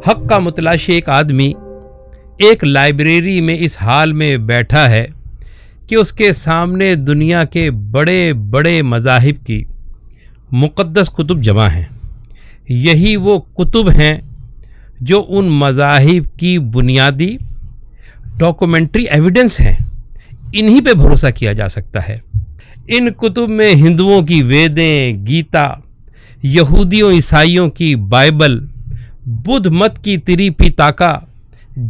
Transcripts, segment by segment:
حق کا متلاشی ایک آدمی ایک لائبریری میں اس حال میں بیٹھا ہے کہ اس کے سامنے دنیا کے بڑے بڑے مذاہب کی مقدس کتب جمع ہیں. یہی وہ کتب ہیں جو ان مذاہب کی بنیادی ڈاکومنٹری ایویڈنس ہیں. انہی پہ بھروسہ کیا جا سکتا ہے. ان کتب میں ہندوؤں کی ویدیں، گیتا، یہودیوں عیسائیوں کی بائبل، بدھ مت کی تریپیتاکا،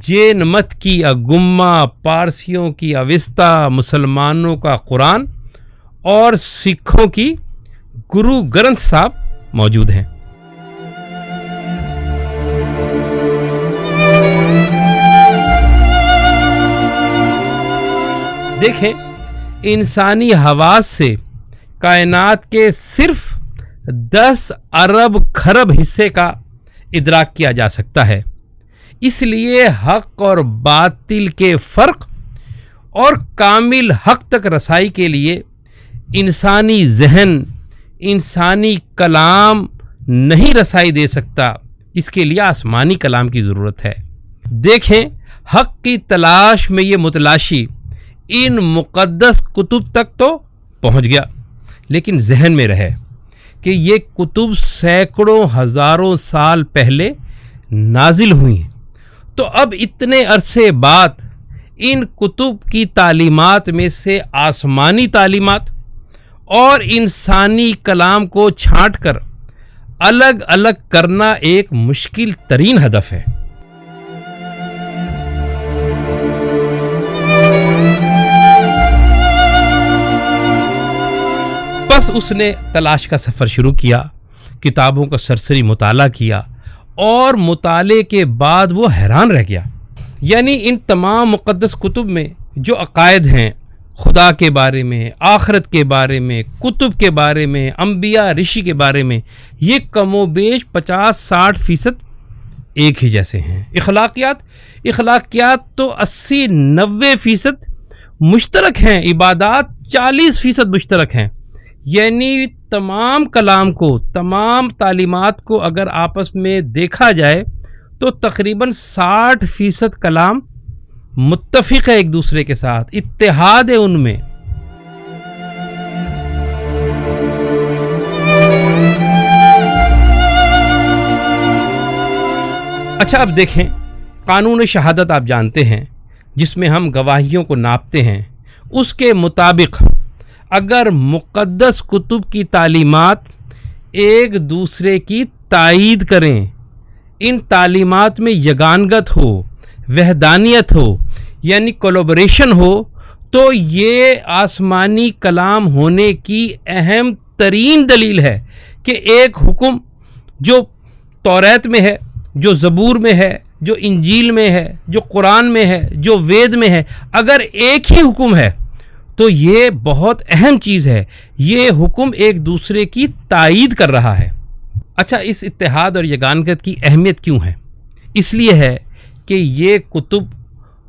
جین مت کی اگما، پارسیوں کی اوستا، مسلمانوں کا قرآن اور سکھوں کی گرو گرنتھ صاحب موجود ہیں. دیکھیں، انسانی حواس سے کائنات کے صرف 10 ارب کھرب حصے کا ادراک کیا جا سکتا ہے. اس لیے حق اور باطل کے فرق اور کامل حق تک رسائی کے لیے انسانی ذہن، انسانی کلام نہیں رسائی دے سکتا. اس کے لیے آسمانی کلام کی ضرورت ہے. دیکھیں، حق کی تلاش میں یہ متلاشی ان مقدس کتب تک تو پہنچ گیا، لیکن ذہن میں رہے کہ یہ کتب سینکڑوں ہزاروں سال پہلے نازل ہوئی ہیں. تو اب اتنے عرصے بعد ان کتب کی تعلیمات میں سے آسمانی تعلیمات اور انسانی کلام کو چھانٹ کر الگ الگ کرنا ایک مشکل ترین ہدف ہے. بس اس نے تلاش کا سفر شروع کیا، کتابوں کا سرسری مطالعہ کیا اور مطالعے کے بعد وہ حیران رہ گیا. یعنی ان تمام مقدس کتب میں جو عقائد ہیں، خدا کے بارے میں، آخرت کے بارے میں، کتب کے بارے میں، انبیاء رشی کے بارے میں، یہ کم و بیش 50-60% ایک ہی جیسے ہیں. اخلاقیات تو 80-90% مشترک ہیں. عبادات 40% مشترک ہیں. یعنی تمام کلام کو، تمام تعلیمات کو اگر آپس میں دیکھا جائے تو تقریباً 60% کلام متفق ہے ایک دوسرے کے ساتھ، اتحاد ہے ان میں. اچھا، اب دیکھیں، قانون شہادت آپ جانتے ہیں جس میں ہم گواہیوں کو ناپتے ہیں. اس کے مطابق اگر مقدس کتب کی تعلیمات ایک دوسرے کی تائید کریں، ان تعلیمات میں یگانگت ہو، وحدانیت ہو، یعنی کولیبریشن ہو، تو یہ آسمانی کلام ہونے کی اہم ترین دلیل ہے کہ ایک حکم جو توریت میں ہے، جو زبور میں ہے، جو انجیل میں ہے، جو قرآن میں ہے، جو وید میں ہے، اگر ایک ہی حکم ہے تو یہ بہت اہم چیز ہے. یہ حکم ایک دوسرے کی تائید کر رہا ہے. اچھا، اس اتحاد اور یگانگت کی اہمیت کیوں ہے؟ اس لیے ہے کہ یہ کتب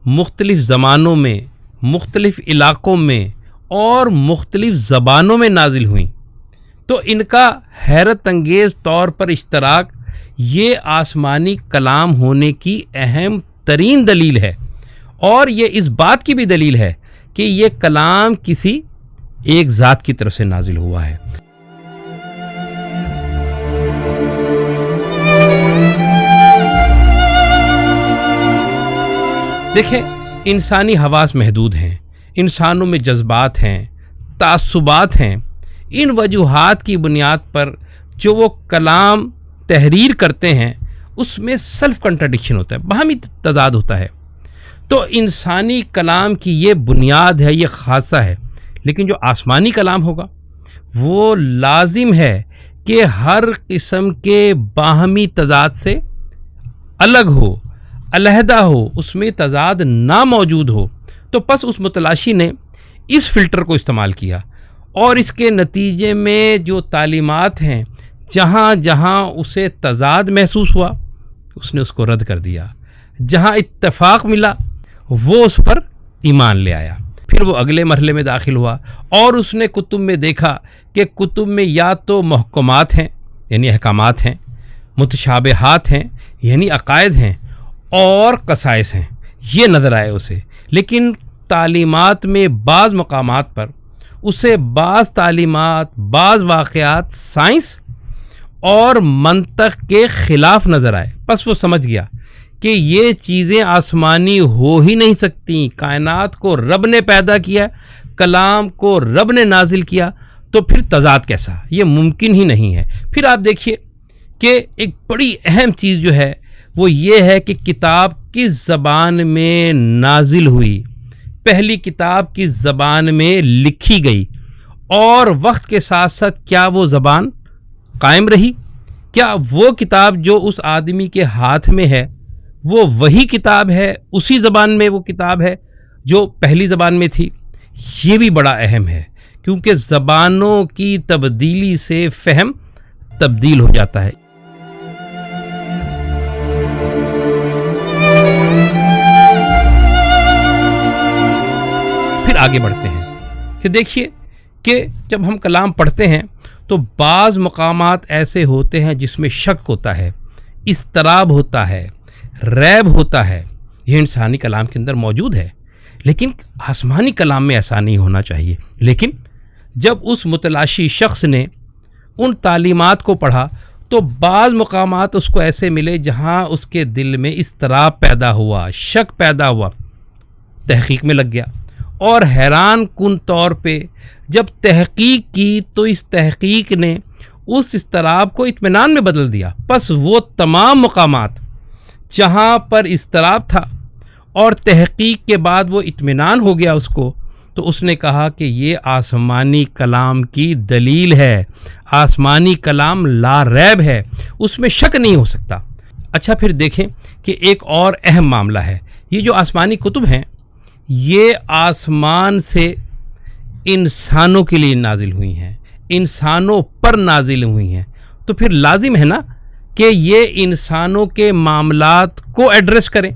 مختلف زمانوں میں، مختلف علاقوں میں اور مختلف زبانوں میں نازل ہوئیں. تو ان کا حیرت انگیز طور پر اشتراک یہ آسمانی کلام ہونے کی اہم ترین دلیل ہے. اور یہ اس بات کی بھی دلیل ہے کہ یہ کلام کسی ایک ذات کی طرف سے نازل ہوا ہے. دیکھیں، انسانی حواس محدود ہیں، انسانوں میں جذبات ہیں، تعصبات ہیں. ان وجوہات کی بنیاد پر جو وہ کلام تحریر کرتے ہیں اس میں سیلف کنٹراڈکشن ہوتا ہے، باہمی تضاد ہوتا ہے. تو انسانی کلام کی یہ بنیاد ہے، یہ خاصہ ہے. لیکن جو آسمانی کلام ہوگا وہ لازم ہے کہ ہر قسم کے باہمی تضاد سے الگ ہو، علیحدہ ہو، اس میں تضاد نہ موجود ہو. تو پس اس متلاشی نے اس فلٹر کو استعمال کیا اور اس کے نتیجے میں جو تعلیمات ہیں، جہاں جہاں اسے تضاد محسوس ہوا اس نے اس کو رد کر دیا. جہاں اتفاق ملا وہ اس پر ایمان لے آیا. پھر وہ اگلے مرحلے میں داخل ہوا اور اس نے کتب میں دیکھا کہ کتب میں یا تو محکمات ہیں یعنی احکامات ہیں، متشابہات ہیں یعنی عقائد ہیں اور قصائص ہیں، یہ نظر آئے اسے۔ لیکن تعلیمات میں بعض مقامات پر اسے بعض تعلیمات، بعض واقعات سائنس اور منطق کے خلاف نظر آئے، پس وہ سمجھ گیا کہ یہ چیزیں آسمانی ہو ہی نہیں سکتی۔ کائنات کو رب نے پیدا کیا، کلام کو رب نے نازل کیا، تو پھر تضاد کیسا؟ یہ ممکن ہی نہیں ہے۔ پھر آپ دیکھیے کہ ایک بڑی اہم چیز جو ہے وہ یہ ہے کہ کتاب کس زبان میں نازل ہوئی، پہلی کتاب کس زبان میں لکھی گئی، اور وقت کے ساتھ ساتھ کیا وہ زبان قائم رہی؟ کیا وہ کتاب جو اس آدمی کے ہاتھ میں ہے وہ وہی کتاب ہے، اسی زبان میں وہ کتاب ہے جو پہلی زبان میں تھی؟ یہ بھی بڑا اہم ہے، کیونکہ زبانوں کی تبدیلی سے فہم تبدیل ہو جاتا ہے۔ پھر آگے بڑھتے ہیں کہ دیکھیے کہ جب ہم کلام پڑھتے ہیں تو بعض مقامات ایسے ہوتے ہیں جس میں شک ہوتا ہے، اضطراب ہوتا ہے، ریب ہوتا ہے۔ یہ انسانی کلام کے اندر موجود ہے، لیکن آسمانی کلام میں ایسا نہیں ہونا چاہیے۔ لیکن جب اس متلاشی شخص نے ان تعلیمات کو پڑھا تو بعض مقامات اس کو ایسے ملے جہاں اس کے دل میں اضطراب پیدا ہوا، شک پیدا ہوا، تحقیق میں لگ گیا، اور حیران کن طور پہ جب تحقیق کی تو اس تحقیق نے اس اضطراب کو اطمینان میں بدل دیا۔ پس وہ تمام مقامات جہاں پر اضطراب تھا اور تحقیق کے بعد وہ اطمینان ہو گیا اس کو، تو اس نے کہا کہ یہ آسمانی کلام کی دلیل ہے، آسمانی کلام لا ریب ہے، اس میں شک نہیں ہو سکتا۔ اچھا پھر دیکھیں کہ ایک اور اہم معاملہ ہے، یہ جو آسمانی کتب ہیں یہ آسمان سے انسانوں کے لیے نازل ہوئی ہیں، انسانوں پر نازل ہوئی ہیں، تو پھر لازم ہے نا کہ یہ انسانوں کے معاملات کو ایڈریس کریں،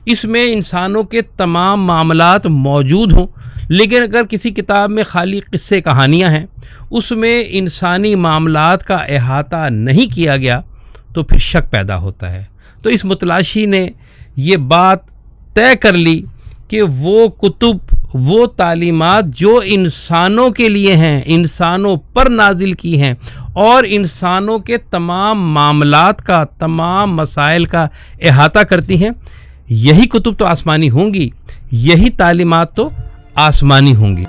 اس میں انسانوں کے تمام معاملات موجود ہوں۔ لیکن اگر کسی کتاب میں خالی قصے کہانیاں ہیں، اس میں انسانی معاملات کا احاطہ نہیں کیا گیا، تو پھر شک پیدا ہوتا ہے۔ تو اس متلاشی نے یہ بات طے کر لی کہ وہ کتب، وہ تعلیمات جو انسانوں کے لیے ہیں، انسانوں پر نازل کی ہیں اور انسانوں کے تمام معاملات کا، تمام مسائل کا احاطہ کرتی ہیں، یہی کتب تو آسمانی ہوں گی، یہی تعلیمات تو آسمانی ہوں گی۔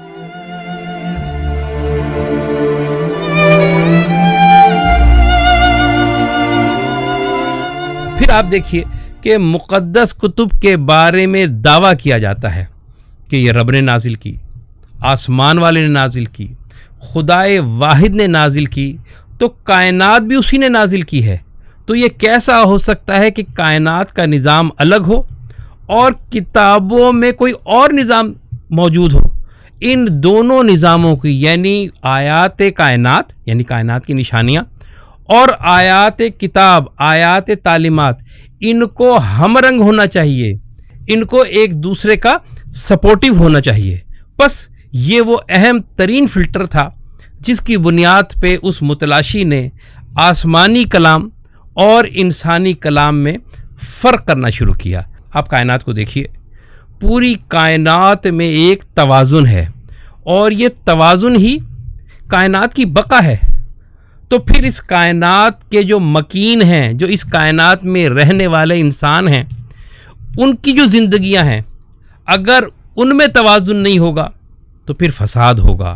پھر آپ دیکھیے کہ مقدس کتب کے بارے میں دعویٰ کیا جاتا ہے کہ یہ رب نے نازل کی، آسمان والے نے نازل کی، خدائے واحد نے نازل کی، تو کائنات بھی اسی نے نازل کی ہے۔ تو یہ کیسا ہو سکتا ہے کہ کائنات کا نظام الگ ہو اور کتابوں میں کوئی اور نظام موجود ہو؟ ان دونوں نظاموں کی، یعنی آیات کائنات یعنی کائنات کی نشانیاں اور آیات کتاب، آیات تعلیمات، ان کو ہم رنگ ہونا چاہیے، ان کو ایک دوسرے کا سپورٹیو ہونا چاہیے۔ بس یہ وہ اہم ترین فلٹر تھا جس کی بنیاد پہ اس متلاشی نے آسمانی کلام اور انسانی کلام میں فرق کرنا شروع کیا۔ آپ کائنات کو دیکھیے، پوری کائنات میں ایک توازن ہے اور یہ توازن ہی کائنات کی بقا ہے۔ تو پھر اس کائنات کے جو مکین ہیں، جو اس کائنات میں رہنے والے انسان ہیں، ان کی جو زندگیاں ہیں، اگر ان میں توازن نہیں ہوگا تو پھر فساد ہوگا،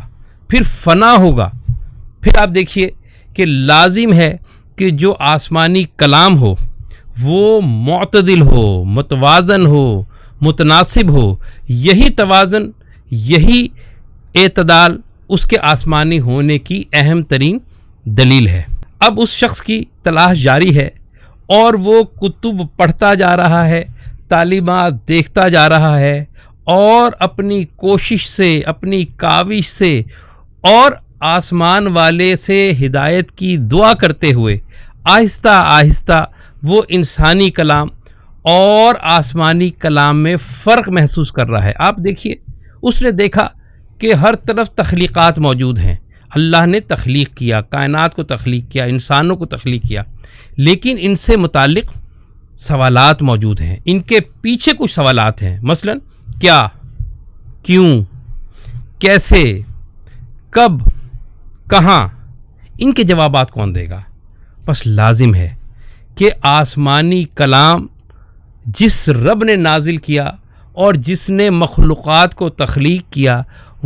پھر فنا ہوگا۔ پھر آپ دیکھیے کہ لازم ہے کہ جو آسمانی کلام ہو وہ معتدل ہو، متوازن ہو، متناسب ہو۔ یہی توازن، یہی اعتدال اس کے آسمانی ہونے کی اہم ترین دلیل ہے۔ اب اس شخص کی تلاش جاری ہے اور وہ کتب پڑھتا جا رہا ہے، تعلیمات دیکھتا جا رہا ہے، اور اپنی کوشش سے، اپنی کاوش سے اور آسمان والے سے ہدایت کی دعا کرتے ہوئے آہستہ آہستہ وہ انسانی کلام اور آسمانی کلام میں فرق محسوس کر رہا ہے۔ آپ دیکھیے، اس نے دیکھا کہ ہر طرف تخلیقات موجود ہیں، اللہ نے تخلیق کیا، کائنات کو تخلیق کیا، انسانوں کو تخلیق کیا، لیکن ان سے متعلق سوالات موجود ہیں، ان کے پیچھے کچھ سوالات ہیں، مثلا کیا، کیوں، کیسے، کب، کہاں، ان کے جوابات کون دے گا؟ بس لازم ہے کہ آسمانی کلام جس رب نے نازل کیا اور جس نے مخلوقات کو تخلیق کیا،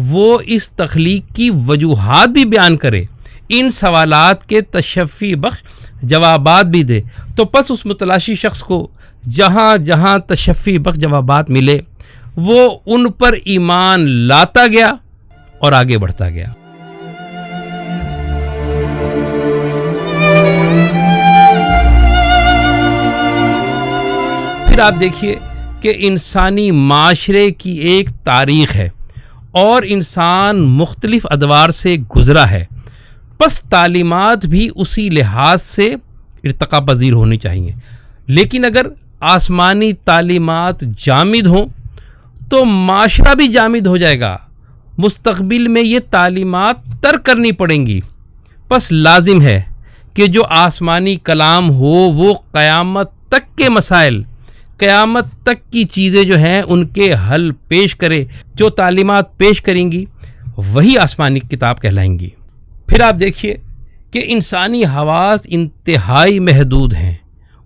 وہ اس تخلیق کی وجوہات بھی بیان کرے، ان سوالات کے تشفی بخش جوابات بھی دے، تو پس اس متلاشی شخص کو جہاں جہاں تشفی بخش جوابات ملے وہ ان پر ایمان لاتا گیا اور آگے بڑھتا گیا۔ پھر آپ دیکھیے کہ انسانی معاشرے کی ایک تاریخ ہے اور انسان مختلف ادوار سے گزرا ہے، پس تعلیمات بھی اسی لحاظ سے ارتقا پذیر ہونی چاہیے، لیکن اگر آسمانی تعلیمات جامد ہوں تو معاشرہ بھی جامد ہو جائے گا، مستقبل میں یہ تعلیمات ترک کرنی پڑیں گی۔ پس لازم ہے کہ جو آسمانی کلام ہو وہ قیامت تک کے مسائل، قیامت تک کی چیزیں جو ہیں ان کے حل پیش کرے، جو تعلیمات پیش کریں گی وہی آسمانی کتاب کہلائیں گی۔ پھر آپ دیکھیے کہ انسانی حواس انتہائی محدود ہیں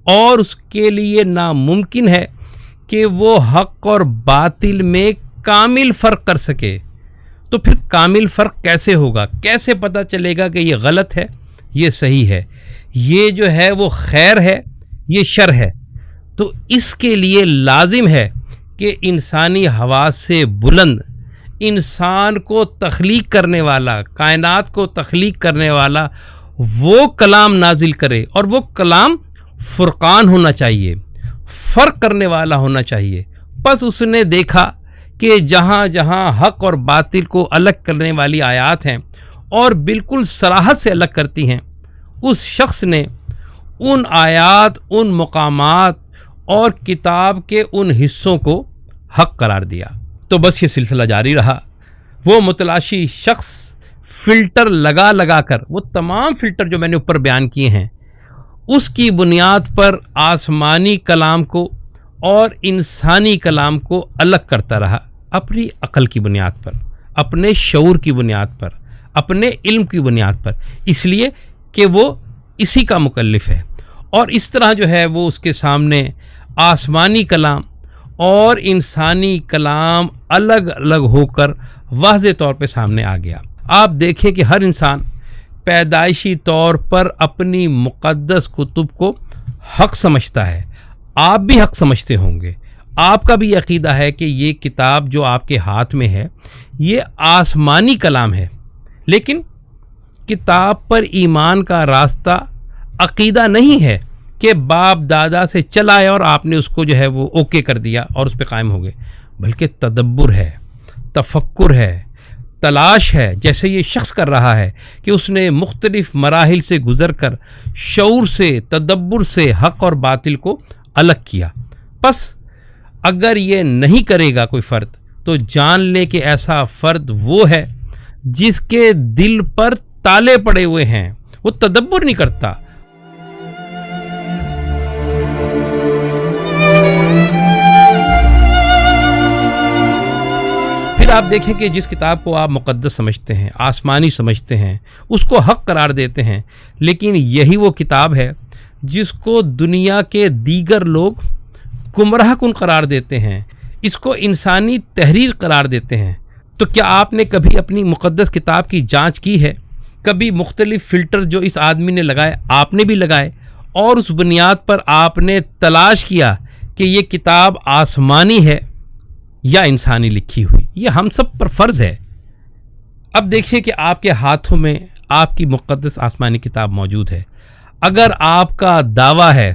اور اس کے لیے ناممکن ہے کہ وہ حق اور باطل میں کامل فرق کر سکے، تو پھر کامل فرق کیسے ہوگا؟ کیسے پتہ چلے گا کہ یہ غلط ہے، یہ صحیح ہے، یہ جو ہے وہ خیر ہے، یہ شر ہے؟ تو اس کے لیے لازم ہے کہ انسانی حواس سے بلند، انسان کو تخلیق کرنے والا، کائنات کو تخلیق کرنے والا وہ کلام نازل کرے، اور وہ کلام فرقان ہونا چاہیے، فرق کرنے والا ہونا چاہیے۔ پس اس نے دیکھا کہ جہاں جہاں حق اور باطل کو الگ کرنے والی آیات ہیں اور بالکل صراحت سے الگ کرتی ہیں، اس شخص نے ان آیات، ان مقامات اور کتاب کے ان حصوں کو حق قرار دیا۔ تو بس یہ سلسلہ جاری رہا، وہ متلاشی شخص فلٹر لگا لگا کر، وہ تمام فلٹر جو میں نے اوپر بیان کیے ہیں، اس کی بنیاد پر آسمانی کلام کو اور انسانی کلام کو الگ کرتا رہا، اپنی عقل کی بنیاد پر، اپنے شعور کی بنیاد پر، اپنے علم کی بنیاد پر، اس لیے کہ وہ اسی کا مکلف ہے، اور اس طرح جو ہے وہ اس کے سامنے آسمانی کلام اور انسانی کلام الگ الگ ہو کر واضح طور پہ سامنے آ گیا۔ آپ دیکھیں کہ ہر انسان پیدائشی طور پر اپنی مقدس کتب کو حق سمجھتا ہے، آپ بھی حق سمجھتے ہوں گے، آپ کا بھی عقیدہ ہے کہ یہ کتاب جو آپ کے ہاتھ میں ہے یہ آسمانی کلام ہے، لیکن کتاب پر ایمان کا راستہ عقیدہ نہیں ہے کہ باپ دادا سے چلا آئے اور آپ نے اس کو جو ہے وہ اوکے کر دیا اور اس پہ قائم ہو گئے، بلکہ تدبر ہے، تفکر ہے، تلاش ہے، جیسے یہ شخص کر رہا ہے کہ اس نے مختلف مراحل سے گزر کر شعور سے، تدبر سے حق اور باطل کو الگ کیا۔ پس اگر یہ نہیں کرے گا کوئی فرد تو جان لے کہ ایسا فرد وہ ہے جس کے دل پر تالے پڑے ہوئے ہیں، وہ تدبر نہیں کرتا۔ پھر آپ دیکھیں کہ جس کتاب کو آپ مقدس سمجھتے ہیں، آسمانی سمجھتے ہیں، اس کو حق قرار دیتے ہیں، لیکن یہی وہ کتاب ہے جس کو دنیا کے دیگر لوگ گمراہ کن قرار دیتے ہیں، اس کو انسانی تحریر قرار دیتے ہیں۔ تو کیا آپ نے کبھی اپنی مقدس کتاب کی جانچ کی ہے؟ کبھی مختلف فلٹر جو اس آدمی نے لگائے آپ نے بھی لگائے، اور اس بنیاد پر آپ نے تلاش کیا کہ یہ کتاب آسمانی ہے یا انسانی لکھی ہوئی؟ یہ ہم سب پر فرض ہے۔ اب دیکھیے کہ آپ کے ہاتھوں میں آپ کی مقدس آسمانی کتاب موجود ہے، اگر آپ کا دعویٰ ہے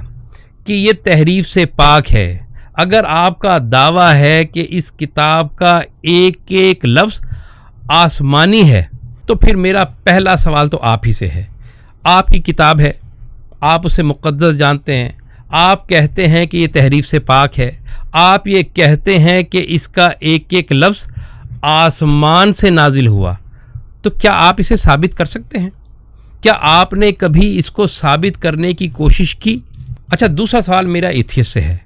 کہ یہ تحریف سے پاک ہے، اگر آپ کا دعویٰ ہے کہ اس کتاب کا ایک ایک لفظ آسمانی ہے، تو پھر میرا پہلا سوال تو آپ ہی سے ہے۔ آپ کی کتاب ہے، آپ اسے مقدس جانتے ہیں، آپ کہتے ہیں کہ یہ تحریف سے پاک ہے، آپ یہ کہتے ہیں کہ اس کا ایک ایک لفظ آسمان سے نازل ہوا، تو کیا آپ اسے ثابت کر سکتے ہیں؟ کیا آپ نے کبھی اس کو ثابت کرنے کی کوشش کی؟ اچھا، دوسرا سوال میرا ایتھیسٹ سے ہے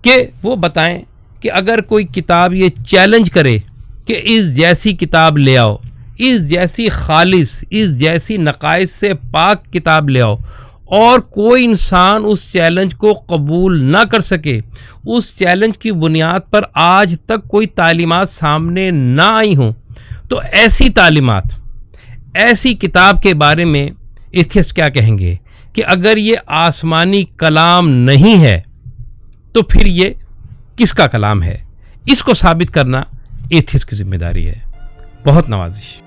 کہ وہ بتائیں کہ اگر کوئی کتاب یہ چیلنج کرے کہ اس جیسی کتاب لے آؤ، اس جیسی خالص، اس جیسی نقائص سے پاک کتاب لے آؤ، اور کوئی انسان اس چیلنج کو قبول نہ کر سکے، اس چیلنج کی بنیاد پر آج تک کوئی تعلیمات سامنے نہ آئی ہوں، تو ایسی تعلیمات، ایسی کتاب کے بارے میں ایتھیسٹ کیا کہیں گے کہ اگر یہ آسمانی کلام نہیں ہے تو پھر یہ کس کا کلام ہے؟ اس کو ثابت کرنا ایتھیسٹ کی ذمہ داری ہے۔ بہت نوازش۔